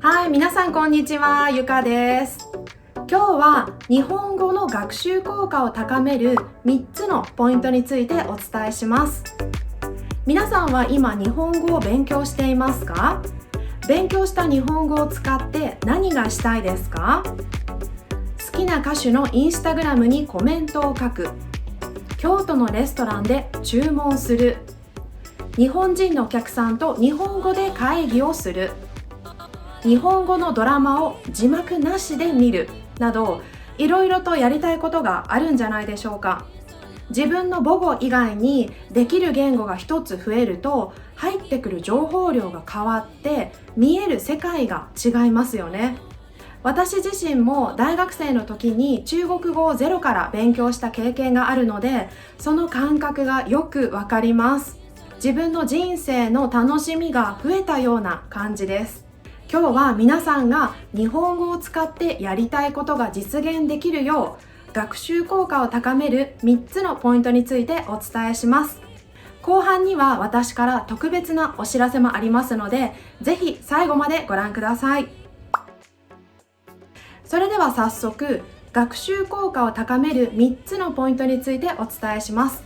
はい、皆さんこんにちは、ゆかです。今日は日本語の学習効果を高める3つのポイントについてお伝えします。皆さんは今日本語を勉強していますか？勉強した日本語を使って何がしたいですか？好きな歌手のインスタグラムにコメントを書く、京都のレストランで注文する、日本人のお客さんと日本語で会議をする、日本語のドラマを字幕なしで見るなど、いろいろとやりたいことがあるんじゃないでしょうか。自分の母語以外にできる言語が一つ増えると、入ってくる情報量が変わって見える世界が違いますよね。私自身も大学生の時に中国語をゼロから勉強した経験があるので、その感覚がよくわかります。自分の人生の楽しみが増えたような感じです。今日は皆さんが日本語を使ってやりたいことが実現できるよう、学習効果を高める3つのポイントについてお伝えします。後半には私から特別なお知らせもありますので、ぜひ最後までご覧ください。それでは早速、学習効果を高める3つのポイントについてお伝えします。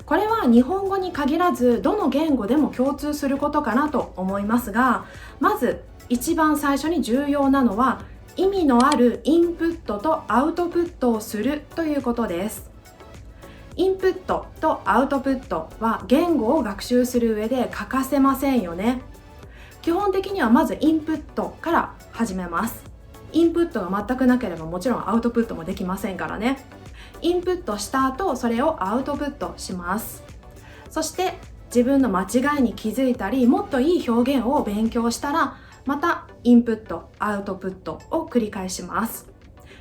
これは日本語に限らず、どの言語でも共通することかなと思いますが、まず一番最初に重要なのは、意味のあるインプットとアウトプットをするということです。インプットとアウトプットは言語を学習する上で欠かせませんよね。基本的にはまずインプットから始めます。インプットが全くなければもちろんアウトプットもできませんからね。インプットした後、それをアウトプットします。そして自分の間違いに気づいたり、もっといい表現を勉強したら、またインプット、アウトプットを繰り返します。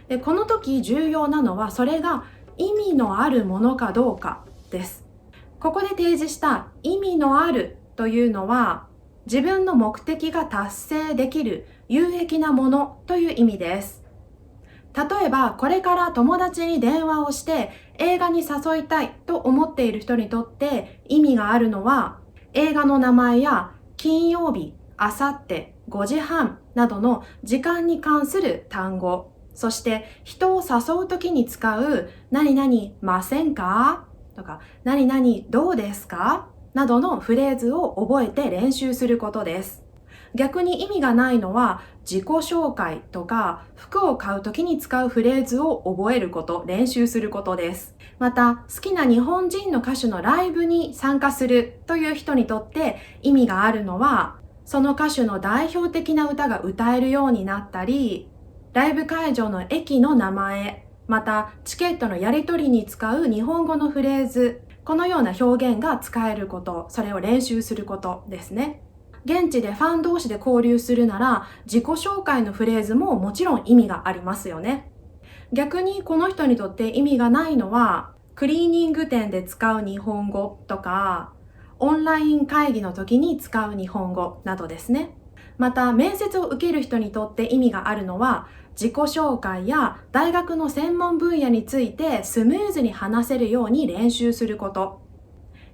で、この時重要なのは、それが意味のあるものかどうかです。ここで提示した意味のあるというのは、自分の目的が達成できる有益なものという意味です。例えば、これから友達に電話をして映画に誘いたいと思っている人にとって意味があるのは、映画の名前や金曜日、あさって5時半などの時間に関する単語、そして人を誘うときに使う何々ませんかとか何々どうですかなどのフレーズを覚えて練習することです。逆に意味がないのは、自己紹介とか服を買うときに使うフレーズを覚えること、練習することです。また、好きな日本人の歌手のライブに参加するという人にとって意味があるのは、その歌手の代表的な歌が歌えるようになったり、ライブ会場の駅の名前、またチケットのやり取りに使う日本語のフレーズ、このような表現が使えること、それを練習することですね。現地でファン同士で交流するなら、自己紹介のフレーズももちろん意味がありますよね。逆にこの人にとって意味がないのは、クリーニング店で使う日本語とか、オンライン会議の時に使う日本語などですね。また、面接を受ける人にとって意味があるのは、自己紹介や大学の専門分野についてスムーズに話せるように練習すること。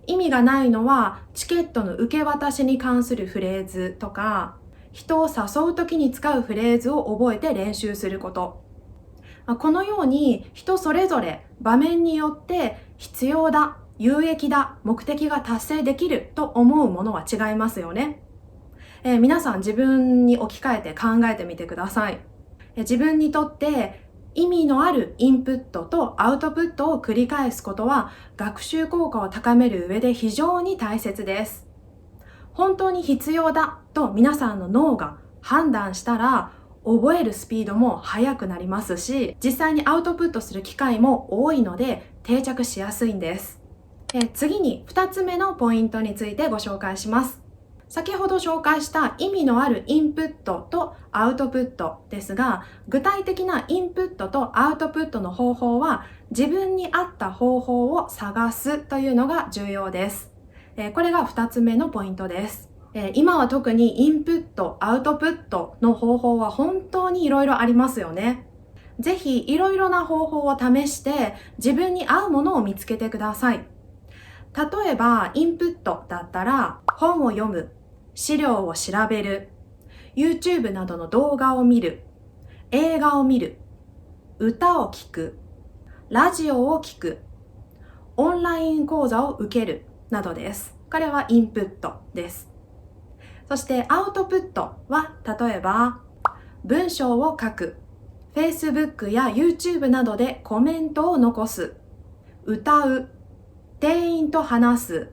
意味がないのは、チケットの受け渡しに関するフレーズとか、人を誘う時に使うフレーズを覚えて練習すること。このように人それぞれ場面によって必要だ、有益だ、目的が達成できると思うものは違いますよね。皆さん自分に置き換えて考えてみてください。自分にとって意味のあるインプットとアウトプットを繰り返すことは、学習効果を高める上で非常に大切です。本当に必要だと皆さんの脳が判断したら、覚えるスピードも速くなりますし、実際にアウトプットする機会も多いので定着しやすいんです。次に2つ目のポイントについてご紹介します。先ほど紹介した意味のあるインプットとアウトプットですが、具体的なインプットとアウトプットの方法は、自分に合った方法を探すというのが重要です。これが2つ目のポイントです。今は特にインプット、アウトプットの方法は本当にいろいろありますよね。ぜひいろいろな方法を試して自分に合うものを見つけてください。例えばインプットだったら、本を読む、資料を調べる、YouTube などの動画を見る、映画を見る、歌を聴く、ラジオを聴く、オンライン講座を受けるなどです。これはインプットです。そしてアウトプットは例えば文章を書く、Facebook や YouTube などでコメントを残す、歌う、店員と話す、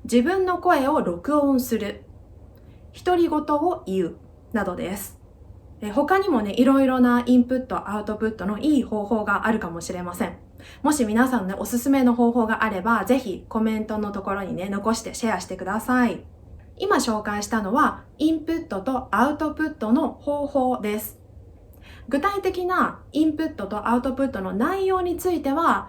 自分の声を録音する、独り言を言うなどです。他にもね、いろいろなインプット、アウトプットのいい方法があるかもしれません。もし皆さんね、おすすめの方法があれば、ぜひコメントのところにね、残してシェアしてください。今紹介したのは、インプットとアウトプットの方法です。具体的なインプットとアウトプットの内容については、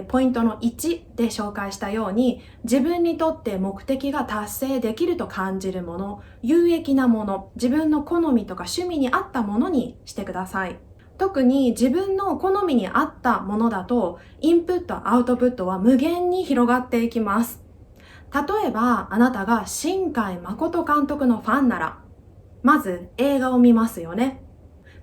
ポイントの1で紹介したように、自分にとって目的が達成できると感じるもの、有益なもの、自分の好みとか趣味に合ったものにしてください。特に自分の好みに合ったものだと、インプット、アウトプットは無限に広がっていきます。例えば、あなたが新海誠監督のファンなら、まず映画を見ますよね。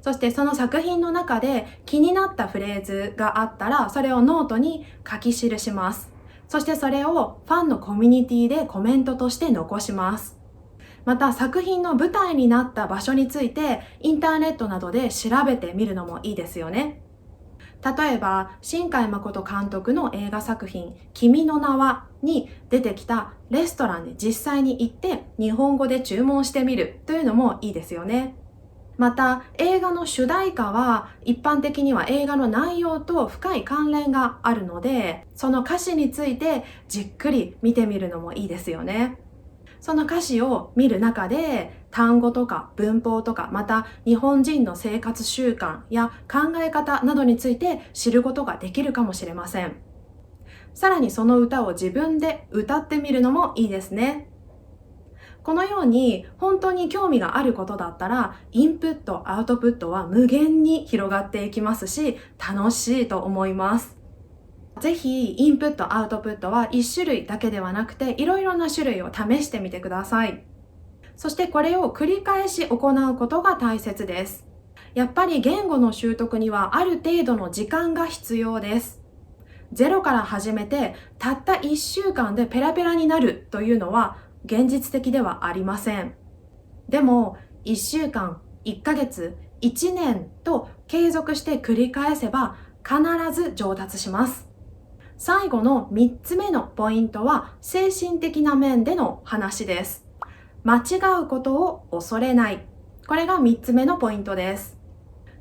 そしてその作品の中で気になったフレーズがあったら、それをノートに書き記します。そしてそれをファンのコミュニティでコメントとして残します。また作品の舞台になった場所についてインターネットなどで調べてみるのもいいですよね。例えば、新海誠監督の映画作品、君の名はに出てきたレストランで実際に行って日本語で注文してみるというのもいいですよね。また、映画の主題歌は一般的には映画の内容と深い関連があるので、その歌詞についてじっくり見てみるのもいいですよね。その歌詞を見る中で単語とか文法とか、また日本人の生活習慣や考え方などについて知ることができるかもしれません。さらにその歌を自分で歌ってみるのもいいですね。このように本当に興味があることだったら、インプット、アウトプットは無限に広がっていきますし、楽しいと思います。ぜひインプット、アウトプットは1種類だけではなくて、いろいろな種類を試してみてください。そしてこれを繰り返し行うことが大切です。やっぱり言語の習得にはある程度の時間が必要です。ゼロから始めてたった1週間でペラペラになるというのは現実的ではありません。でも1週間、1ヶ月、1年と継続して繰り返せば必ず上達します。最後の3つ目のポイントは精神的な面での話です。間違うことを恐れない。これが3つ目のポイントです。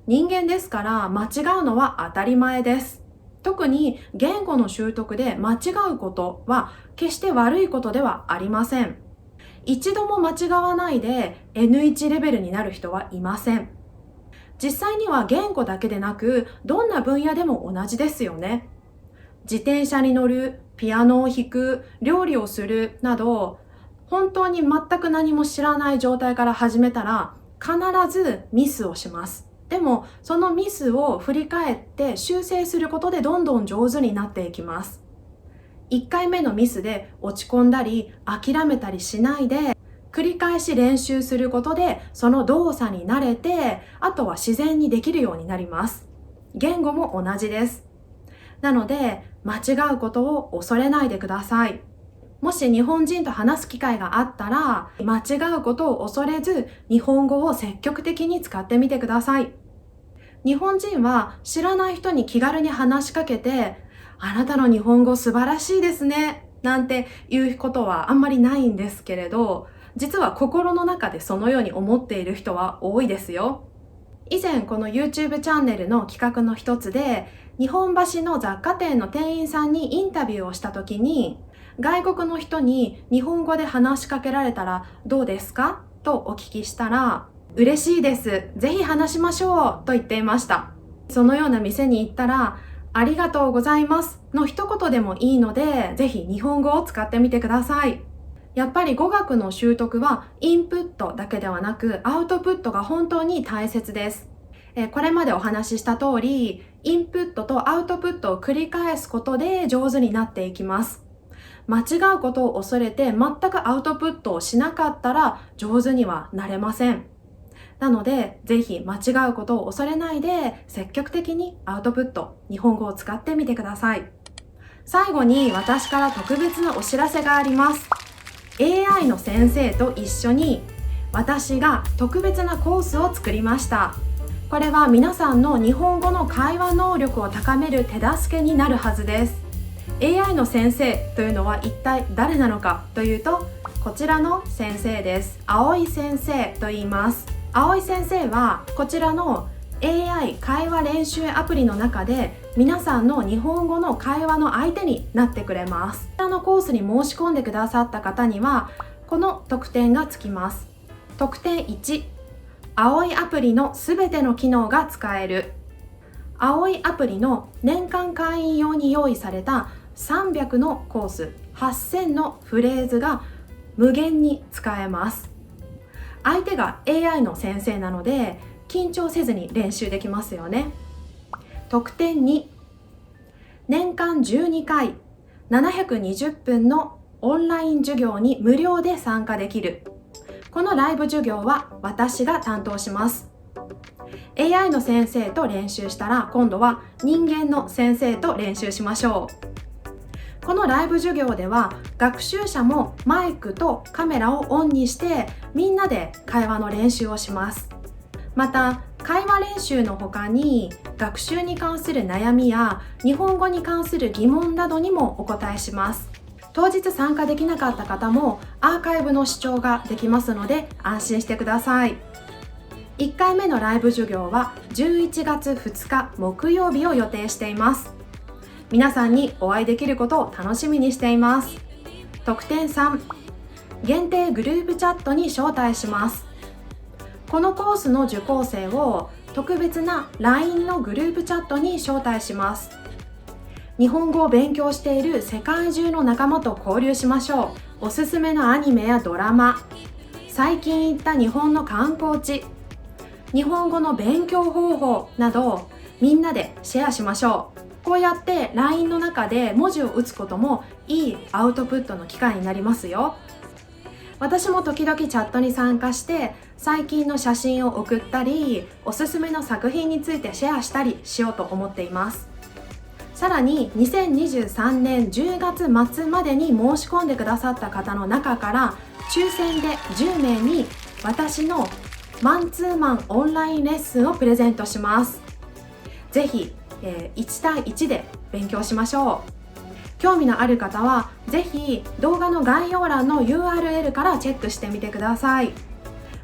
人間ですから間違うのは当たり前です。特に言語の習得で間違うことは決して悪いことではありません。一度も間違わないで N1 レベルになる人はいません。実際には言語だけでなく、どんな分野でも同じですよね。自転車に乗る、ピアノを弾く、料理をするなど、本当に全く何も知らない状態から始めたら必ずミスをします。でもそのミスを振り返って修正することでどんどん上手になっていきます。1回目のミスで落ち込んだり諦めたりしないで、繰り返し練習することでその動作に慣れて、あとは自然にできるようになります。言語も同じです。なので間違うことを恐れないでください。もし日本人と話す機会があったら、間違うことを恐れず、日本語を積極的に使ってみてください。日本人は知らない人に気軽に話しかけて、あなたの日本語素晴らしいですね、なんていうことはあんまりないんですけれど、実は心の中でそのように思っている人は多いですよ。以前この YouTube チャンネルの企画の一つで、日本橋の雑貨店の店員さんにインタビューをした時に、外国の人に日本語で話しかけられたらどうですかとお聞きしたら、嬉しいです。ぜひ話しましょうと言っていました。そのような店に行ったら、ありがとうございますの一言でもいいので、ぜひ日本語を使ってみてください。やっぱり語学の習得はインプットだけではなくアウトプットが本当に大切です。これまでお話しした通り、インプットとアウトプットを繰り返すことで上手になっていきます。間違うことを恐れて全くアウトプットをしなかったら上手にはなれません。なので、ぜひ間違うことを恐れないで積極的にアウトプット、日本語を使ってみてください。最後に私から特別なお知らせがあります。AI の先生と一緒に私が特別なコースを作りました。これは皆さんの日本語の会話能力を高める手助けになるはずです。AI の先生というのは一体誰なのかというと、こちらの先生です。葵先生と言います。葵先生はこちらの AI 会話練習アプリの中で皆さんの日本語の会話の相手になってくれます。こちらのコースに申し込んでくださった方にはこの特典がつきます。特典1、葵アプリのすべての機能が使える。葵アプリの年間会員用に用意された300のコース、8000のフレーズが無限に使えます。相手が AI の先生なので緊張せずに練習できますよね。特典2、年間12回720分のオンライン授業に無料で参加できる。このライブ授業は私が担当します。AI の先生と練習したら今度は人間の先生と練習しましょう。このライブ授業では学習者もマイクとカメラをオンにしてみんなで会話の練習をします。また会話練習の他に学習に関する悩みや日本語に関する疑問などにもお答えします。当日参加できなかった方もアーカイブの視聴ができますので安心してください。1回目のライブ授業は11月2日木曜日を予定しています。皆さんにお会いできることを楽しみにしています。特典3、限定グループチャットに招待します。このコースの受講生を特別な LINE のグループチャットに招待します。日本語を勉強している世界中の仲間と交流しましょう。おすすめのアニメやドラマ、最近行った日本の観光地、日本語の勉強方法などみんなでシェアしましょう。こうやって LINE の中で文字を打つこともいいアウトプットの機会になりますよ。私も時々チャットに参加して最近の写真を送ったりおすすめの作品についてシェアしたりしようと思っています。さらに2023年10月末までに申し込んでくださった方の中から抽選で10名に私のマンツーマンオンラインレッスンをプレゼントします。ぜひ、1対1で勉強しましょう。興味のある方はぜひ動画の概要欄の URL からチェックしてみてください。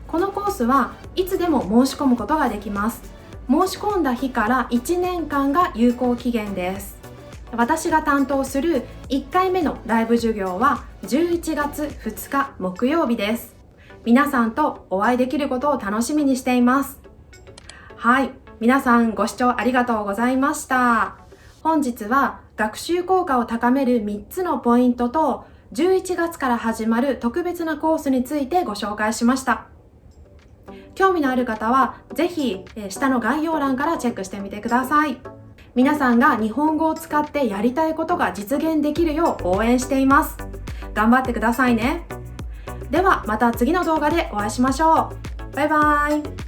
このコースはいつでも申し込むことができます。申し込んだ日から1年間が有効期限です。私が担当する1回目のライブ授業は11月2日木曜日です。皆さんとお会いできることを楽しみにしています。はい、皆さんご視聴ありがとうございました。本日は学習効果を高める3つのポイントと11月から始まる特別なコースについてご紹介しました。興味のある方はぜひ下の概要欄からチェックしてみてください。皆さんが日本語を使ってやりたいことが実現できるよう応援しています。頑張ってくださいね。ではまた次の動画でお会いしましょう。バイバイ。